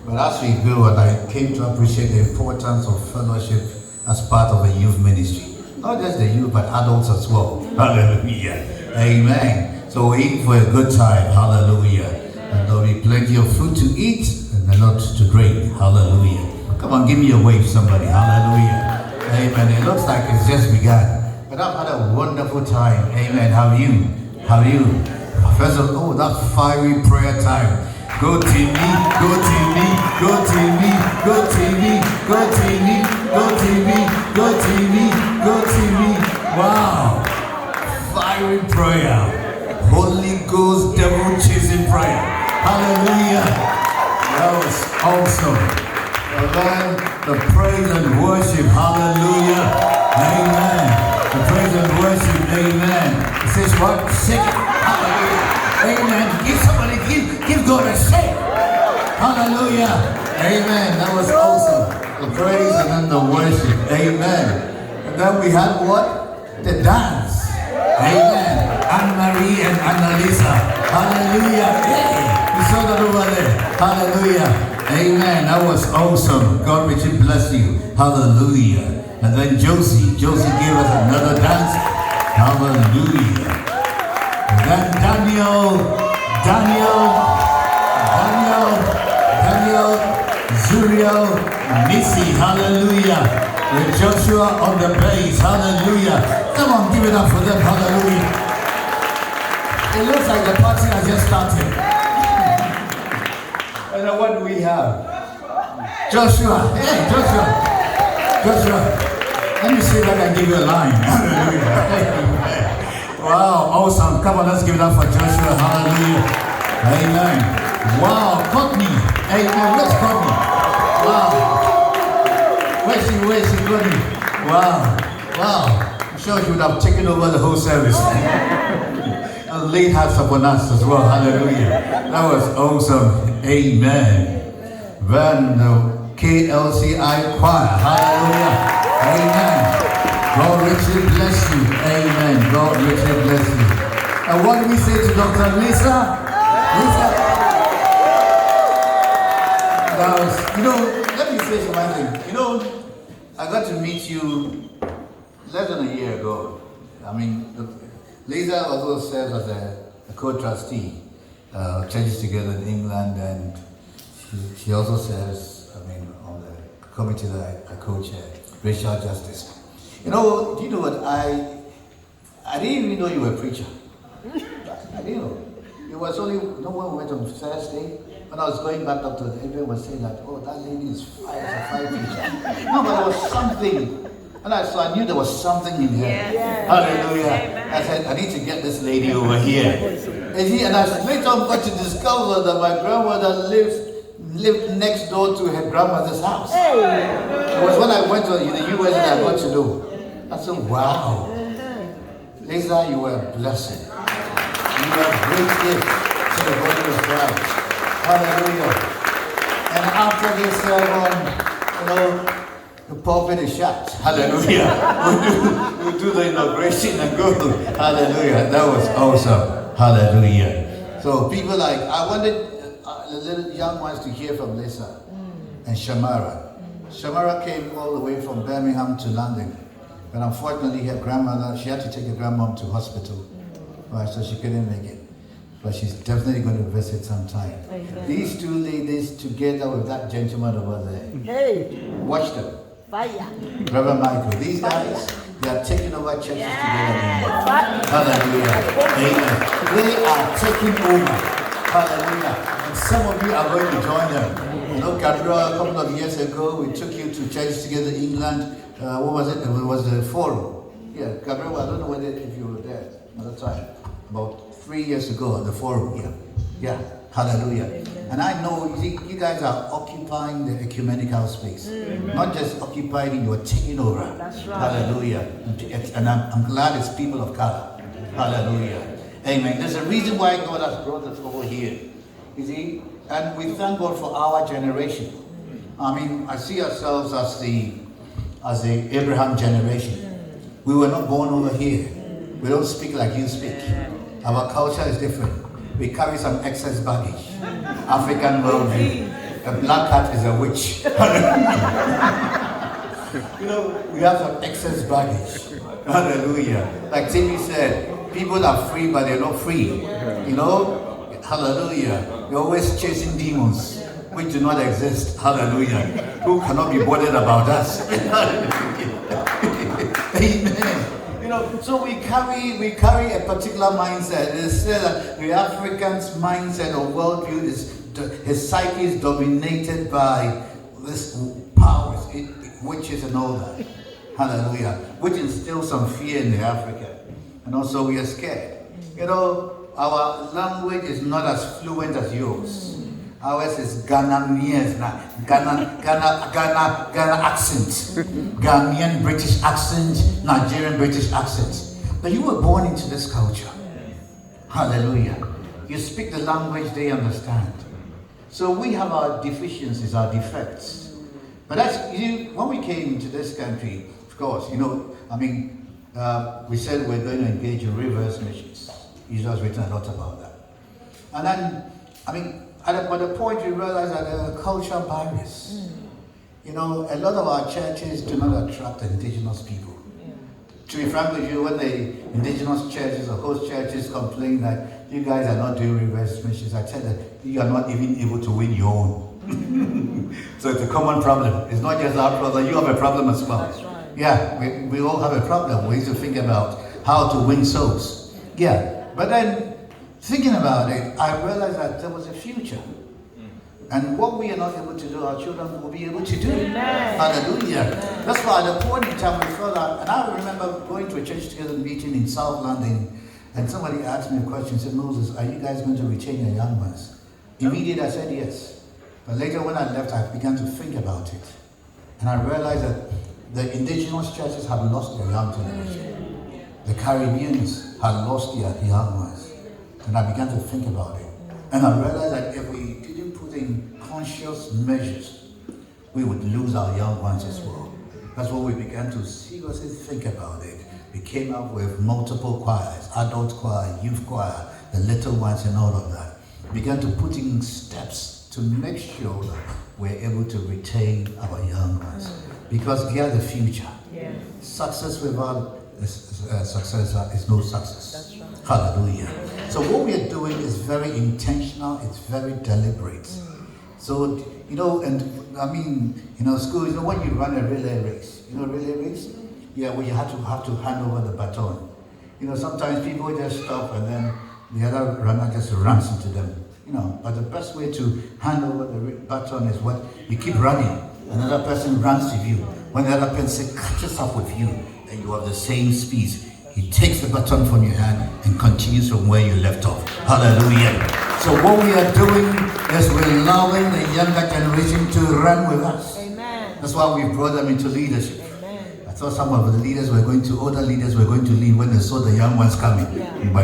But as we go, and I came to appreciate the importance of fellowship as part of a youth ministry. Not just the youth, but adults as well. Hallelujah. Amen. So we're in for a good time. Hallelujah. And there'll be plenty of food to eat and a lot to drink. Hallelujah. Come on, give me a wave, somebody. Hallelujah. Amen. It looks like it's just begun. But I've had a wonderful time. Amen. How are you? How are you? First of all, that fiery prayer time. Go to me, go to me, go to me, go to me, go to me, go to me, go to me, go to me. Wow. Fiery prayer. Holy Ghost, devil chasing prayer. Hallelujah. That was awesome. And then the praise and worship. Hallelujah. Amen. The praise and worship. Amen. It says what? Shake it. Hallelujah. Amen. Give somebody, give God a shake. Hallelujah. Amen. That was awesome. The praise and then the worship. Amen. And then we had what? The dance. Amen. Anne-Marie and Annalisa. Hallelujah. Hey, you saw that over there. Hallelujah. Amen. That was awesome. God richly bless you. Hallelujah. And then Josie gave us another dance. Hallelujah. And then Daniel, Zuriel, Missy, hallelujah. With Joshua on the bass, hallelujah. Come on, give it up for them, hallelujah. It looks like the party has just started. And then what do we have? Joshua, hey, Joshua. Let me see if I can give you a line. Hallelujah. Wow, awesome. Come on, let's give it up for Joshua. Hallelujah. Amen. Wow, Courtney. Amen. Where's Courtney? Wow. Where's she, Courtney? Wow. I'm sure she would have taken over the whole service. And laid hands upon us as well. Hallelujah. That was awesome. Amen. Then the KLCI choir. Hallelujah. Amen. God richly bless you. Amen. God richly bless you. And what do we say to Dr. Lisa? Let me say one thing. I got to meet you less than a year ago. I mean, Lisa also serves as a co-trustee, Churches Together in England, and she also serves, on the committee that I co-chair, Racial Justice. Do you know what? I didn't even know you were a preacher. I didn't know. It was only, when we went on Thursday, when I was going back up to the, everyone was saying that, oh, that lady is a fire preacher. No, but there was something. And I knew there was something in her. Yes. Hallelujah. Yes. I said, I need to get this lady over here. And I later on got to discover that my grandmother lived next door to her grandmother's house. It was when I went to the US that I got to know. I said, wow. Lisa, you were a blessing. You were a great gift to the body of Christ. Hallelujah. And after this sermon, the pulpit is shut. Hallelujah. We'll do the inauguration and go. Hallelujah. That was awesome. Hallelujah. So people I wanted the little young ones to hear from Lisa and Shamara. Shamara came all the way from Birmingham to London. But unfortunately, her grandmother, she had to take her grandmom to hospital. Right, so she couldn't make it. But she's definitely going to visit sometime. Okay. These two ladies together with that gentleman over there. Hey. Watch them. Fire. Reverend Michael. These guys, they are taking over churches together. Hallelujah. Amen. They are taking over. Hallelujah. And some of you are going to join them. Gabriel, a couple of years ago, we took you to Church Together England. What was it? It was the forum. Yeah, Gabriel, I don't know if you were there another time. About 3 years ago at the forum here. Yeah, hallelujah. Amen. And I know you guys are occupying the ecumenical space. Amen. Not just occupying, you're taking over. That's right. Hallelujah. And I'm glad it's people of color. Hallelujah. Amen. There's a reason why God has brought us over here. You see? And we thank God for our generation. I see ourselves as the Abraham generation. We were not born over here. We don't speak like you speak. Our culture is different. We carry some excess baggage. African worldview. A black cat is a witch. You know, we have some excess baggage. Hallelujah. Like Timmy said, people are free, but they're not free. You know? Hallelujah. You're always chasing demons which do not exist. Hallelujah. Who cannot be bothered about us. Amen. You know, so we carry a particular mindset. It is said that the African's mindset or worldview is his psyche is dominated by this powers, witches and all that. Hallelujah. Which instills some fear in the African. And also we are scared. You know, our language is not as fluent as yours. Ours is Ghanaian, Ghana accent, Ghanaian British accent, Nigerian British accent. But you were born into this culture. Hallelujah. You speak the language they understand. So we have our deficiencies, our defects. But that's, when we came into this country, of course, you know, I mean, we said we're going to engage in reverse missions. Israel has written a lot about that. And then, I mean, at the point we realize that there are cultural barriers. You know, a lot of our churches do not attract indigenous people. To be frank with you, when the indigenous churches or host churches complain that you guys are not doing reverse missions, I tell them you are not even able to win your own. So it's a common problem. It's not just our problem, you have a problem as well. That's right. Yeah, we all have a problem. We need to think about how to win souls. Yeah, but then thinking about it, I realized that there was a future. And what we are not able to do, our children will be able to do. Amen. Hallelujah. Amen. That's why at the point in time we felt that, and I remember going to a church together meeting in South London, and somebody asked me a question, said, Moses, are you guys going to retain your young ones? Immediately I said yes. But later when I left, I began to think about it. And I realized that the indigenous churches had lost their young generation. The Caribbeans had lost their young ones. And I began to think about it. And I realized that if we didn't put in conscious measures, we would lose our young ones as well. That's what we began to seriously think about it. We came up with multiple choirs, adult choir, youth choir, the little ones and all of that. We began to put in steps to make sure that we're able to retain our young ones. Because they are the future. Yeah. Success without success is no success. That's right. Hallelujah. So what we are doing is very intentional, it's very deliberate. So, you know, and I mean, you know, school, you know, when you run a relay race, you know, relay race? Yeah, where you have to hand over the baton. You know, sometimes people just stop and then the other runner just runs into them. You know, but the best way to hand over the baton is what you keep running. Another person runs with you. When the other person catches up with you and you have the same speed, he takes the baton from your hand and continues from where you left off. Hallelujah. So what we are doing is we're allowing the younger generation to run with us. Amen. That's why we brought them into leadership. Amen. I thought some of the leaders older leaders were going to lead when they saw the young ones coming. Yeah. But